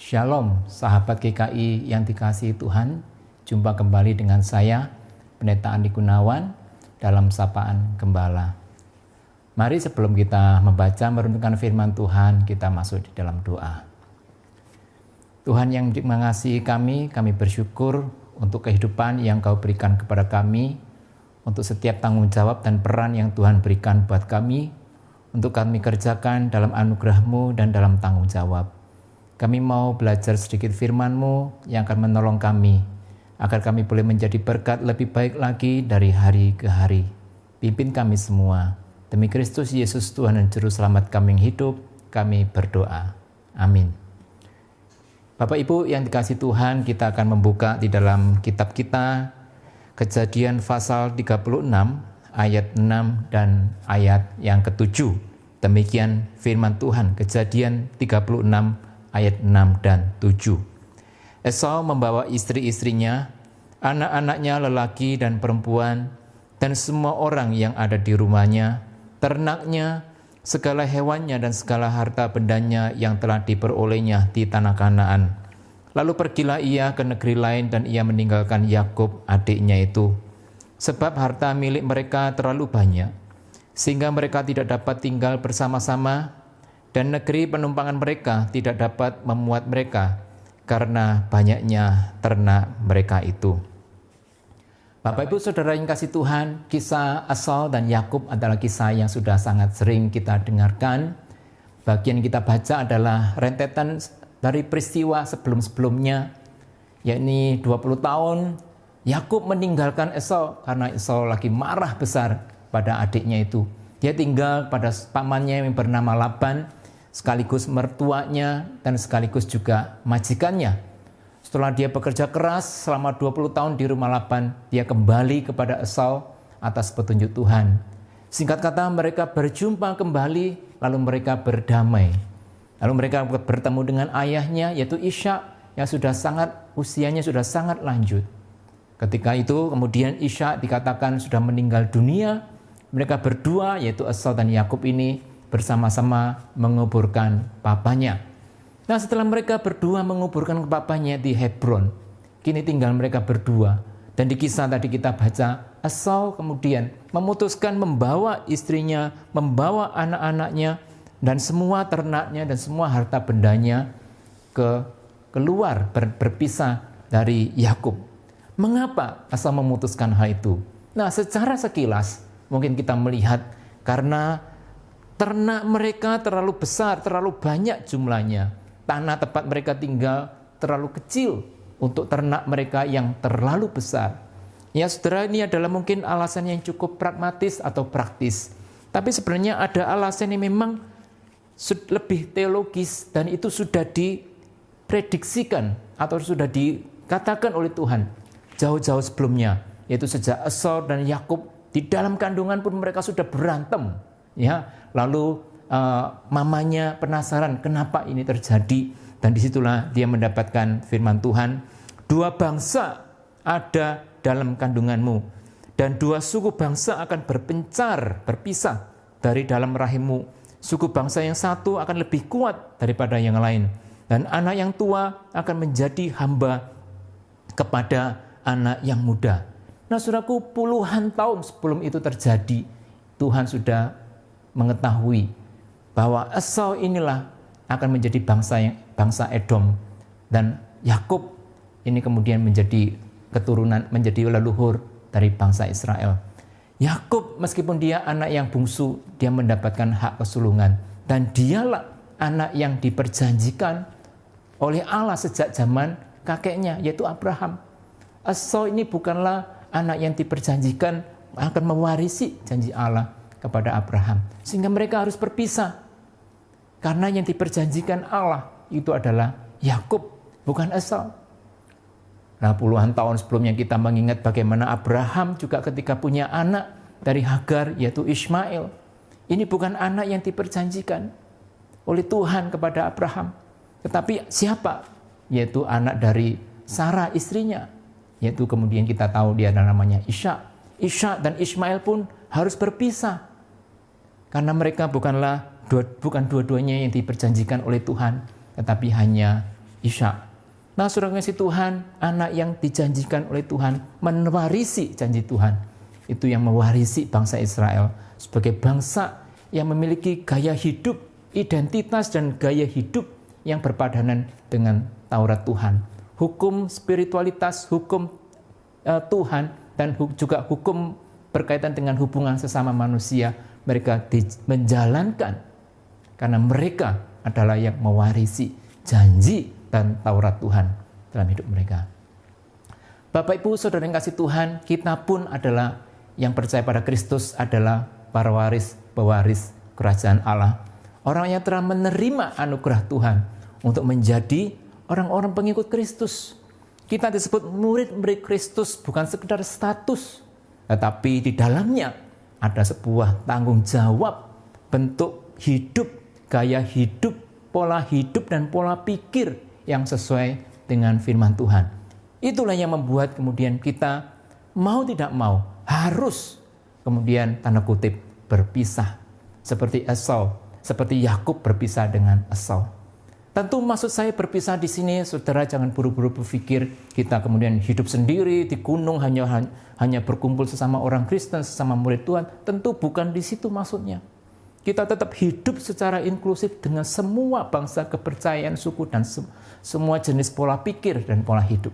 Shalom, sahabat GKI yang dikasihi Tuhan. Jumpa kembali dengan saya, Pendeta Andi Gunawan, dalam Sapaan Gembala. Mari sebelum kita membaca merenungkan firman Tuhan, kita masuk di dalam doa. Tuhan yang mengasihi kami bersyukur untuk kehidupan yang Kau berikan kepada kami, untuk setiap tanggung jawab dan peran yang Tuhan berikan buat kami, untuk kami kerjakan dalam anugerah-Mu dan dalam tanggung jawab. Kami mau belajar sedikit firman-Mu yang akan menolong kami, agar kami boleh menjadi berkat lebih baik lagi dari hari ke hari. Pimpin kami semua. Demi Kristus Yesus Tuhan dan Juru Selamat kami yang hidup, kami berdoa. Amin. Bapak Ibu yang dikasihi Tuhan, kita akan membuka di dalam kitab kita, Kejadian pasal 36, ayat 6 dan ayat yang ke-7. Demikian firman Tuhan, Kejadian 36, ayat 6 dan 7. Esau membawa istri-istrinya, anak-anaknya lelaki dan perempuan, dan semua orang yang ada di rumahnya, ternaknya, segala hewannya dan segala harta bendanya yang telah diperolehnya di tanah Kanaan. Lalu pergilah ia ke negeri lain dan ia meninggalkan Yakub adiknya itu. Sebab harta milik mereka terlalu banyak, sehingga mereka tidak dapat tinggal bersama-sama, dan negeri penumpangan mereka tidak dapat memuat mereka karena banyaknya ternak mereka itu. Bapak Ibu Saudara yang kasih Tuhan, kisah Esau dan Yakub adalah kisah yang sudah sangat sering kita dengarkan. Bagian yang kita baca adalah rentetan dari peristiwa sebelum-sebelumnya, yakni 20 tahun Yakub meninggalkan Esau karena Esau lagi marah besar pada adiknya itu. Dia tinggal pada pamannya yang bernama Laban, sekaligus mertuanya dan sekaligus juga majikannya. Setelah dia bekerja keras selama 20 tahun di rumah Laban, dia kembali kepada Esau atas petunjuk Tuhan. Singkat kata, mereka berjumpa kembali, lalu mereka berdamai. Lalu mereka bertemu dengan ayahnya, yaitu Ishak, yang usianya sudah sangat lanjut. Ketika itu kemudian Ishak dikatakan sudah meninggal dunia. Mereka berdua, yaitu Esau dan Yakub ini, bersama-sama menguburkan papanya. Nah, setelah mereka berdua menguburkan papanya di Hebron, kini tinggal mereka berdua. Dan di kisah tadi kita baca, Esau kemudian memutuskan membawa istrinya, membawa anak-anaknya, dan semua ternaknya dan semua harta bendanya keluar berpisah dari Yakub. Mengapa Esau memutuskan hal itu? Nah, secara sekilas mungkin kita melihat karena ternak mereka terlalu besar, terlalu banyak jumlahnya. Tanah tempat mereka tinggal terlalu kecil untuk ternak mereka yang terlalu besar. Ya saudara, ini adalah mungkin alasan yang cukup pragmatis atau praktis. Tapi sebenarnya ada alasan yang memang lebih teologis dan itu sudah diprediksikan atau sudah dikatakan oleh Tuhan jauh-jauh sebelumnya. Yaitu sejak Esau dan Yakub di dalam kandungan pun mereka sudah berantem. Ya, lalu mamanya penasaran kenapa ini terjadi, dan disitulah dia mendapatkan firman Tuhan, 2 bangsa ada dalam kandunganmu dan 2 suku bangsa akan berpisah dari dalam rahimmu. Suku bangsa yang satu akan lebih kuat daripada yang lain, dan anak yang tua akan menjadi hamba kepada anak yang muda. Nah, saudaraku, puluhan tahun sebelum itu terjadi, Tuhan sudah mengetahui bahwa Esau inilah akan menjadi bangsa Edom, dan Yakub ini kemudian menjadi keturunan, menjadi leluhur dari bangsa Israel. Yakub meskipun dia anak yang bungsu, dia mendapatkan hak kesulungan, dan dialah anak yang diperjanjikan oleh Allah sejak zaman kakeknya, yaitu Abraham. Esau ini bukanlah anak yang diperjanjikan akan mewarisi janji Allah kepada Abraham, sehingga mereka harus berpisah karena yang diperjanjikan Allah itu adalah Yakub, bukan Esau. Nah, puluhan tahun sebelumnya kita mengingat bagaimana Abraham juga ketika punya anak dari Hagar, yaitu Ishmael. Ini bukan anak yang diperjanjikan oleh Tuhan kepada Abraham, tetapi siapa? Yaitu anak dari Sarah istrinya, yaitu kemudian kita tahu dia ada namanya Ishak. Ishak dan Ishmael pun harus berpisah karena mereka bukan dua-duanya yang diperjanjikan oleh Tuhan, tetapi hanya Ishak. Nah, saudara kasih Tuhan, anak yang dijanjikan oleh Tuhan mewarisi janji Tuhan. Itu yang mewarisi bangsa Israel sebagai bangsa yang memiliki gaya hidup, identitas dan gaya hidup yang berpadanan dengan Taurat Tuhan. Hukum spiritualitas, hukum Tuhan, dan juga hukum berkaitan dengan hubungan sesama manusia, mereka menjalankan karena mereka adalah yang mewarisi janji dan Taurat Tuhan dalam hidup mereka. Bapak Ibu Saudara yang kasih Tuhan, kita pun adalah yang percaya pada Kristus, adalah para pewaris kerajaan Allah. Orang yang telah menerima anugerah Tuhan untuk menjadi orang-orang pengikut Kristus. Kita disebut murid-murid Kristus bukan sekedar status, tetapi di dalamnya ada sebuah tanggung jawab, bentuk hidup, gaya hidup, pola hidup dan pola pikir yang sesuai dengan firman Tuhan. Itulah yang membuat kemudian kita mau tidak mau harus kemudian tanda kutip berpisah. Seperti Esau, seperti Yakub berpisah dengan Esau. Tentu maksud saya berpisah di sini, saudara jangan buru-buru berpikir kita kemudian hidup sendiri di gunung hanya berkumpul sesama orang Kristen, sesama murid Tuhan. Tentu bukan di situ maksudnya. Kita tetap hidup secara inklusif dengan semua bangsa, kepercayaan, suku, dan semua jenis pola pikir dan pola hidup.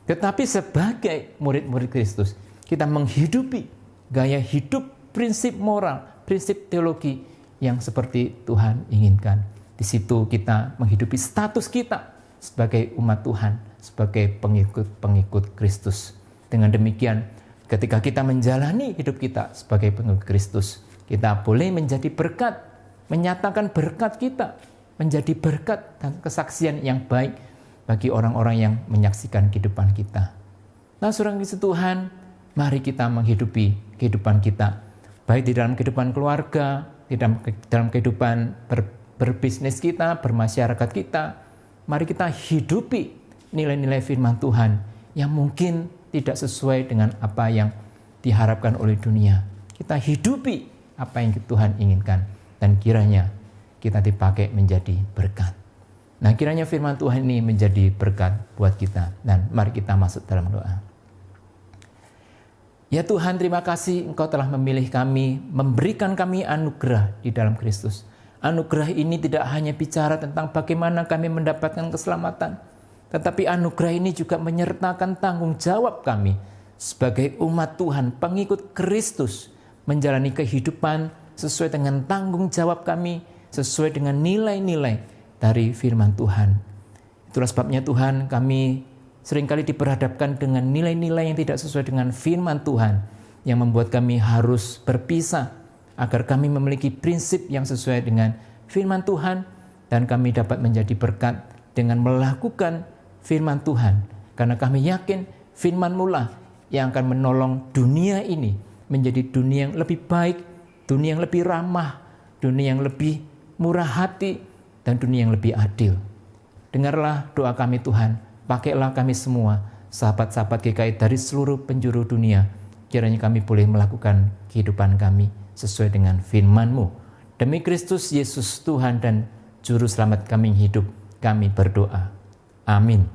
Tetapi sebagai murid-murid Kristus, kita menghidupi gaya hidup, prinsip moral, prinsip teologi yang seperti Tuhan inginkan. Di situ kita menghidupi status kita sebagai umat Tuhan, sebagai pengikut Kristus. Dengan demikian, ketika kita menjalani hidup kita sebagai pengikut Kristus, kita boleh menjadi berkat, menyatakan berkat kita, menjadi berkat dan kesaksian yang baik bagi orang-orang yang menyaksikan kehidupan kita. Nah, saudara kasih Tuhan, mari kita menghidupi kehidupan kita, baik di dalam kehidupan keluarga, di dalam kehidupan berbisnis kita, bermasyarakat kita. Mari kita hidupi nilai-nilai firman Tuhan yang mungkin tidak sesuai dengan apa yang diharapkan oleh dunia. Kita hidupi apa yang Tuhan inginkan, dan kiranya kita dipakai menjadi berkat. Nah, kiranya firman Tuhan ini menjadi berkat buat kita, dan mari kita masuk dalam doa. Ya Tuhan, terima kasih Engkau telah memilih kami, memberikan kami anugerah di dalam Kristus. Anugerah ini tidak hanya bicara tentang bagaimana kami mendapatkan keselamatan, tetapi anugerah ini juga menyertakan tanggung jawab kami sebagai umat Tuhan, pengikut Kristus, menjalani kehidupan sesuai dengan tanggung jawab kami, sesuai dengan nilai-nilai dari firman Tuhan. Itulah sebabnya Tuhan, kami seringkali diperhadapkan dengan nilai-nilai yang tidak sesuai dengan firman Tuhan, yang membuat kami harus berpisah, agar kami memiliki prinsip yang sesuai dengan firman Tuhan, dan kami dapat menjadi berkat dengan melakukan firman Tuhan. Karena kami yakin firman-Mu lah yang akan menolong dunia ini menjadi dunia yang lebih baik, dunia yang lebih ramah, dunia yang lebih murah hati, dan dunia yang lebih adil. Dengarlah doa kami Tuhan, pakailah kami semua, sahabat-sahabat GKI dari seluruh penjuru dunia, kiranya kami boleh melakukan kehidupan kami sesuai dengan firman-Mu. Demi Kristus Yesus Tuhan dan Juru Selamat kami hidup, kami berdoa. Amin.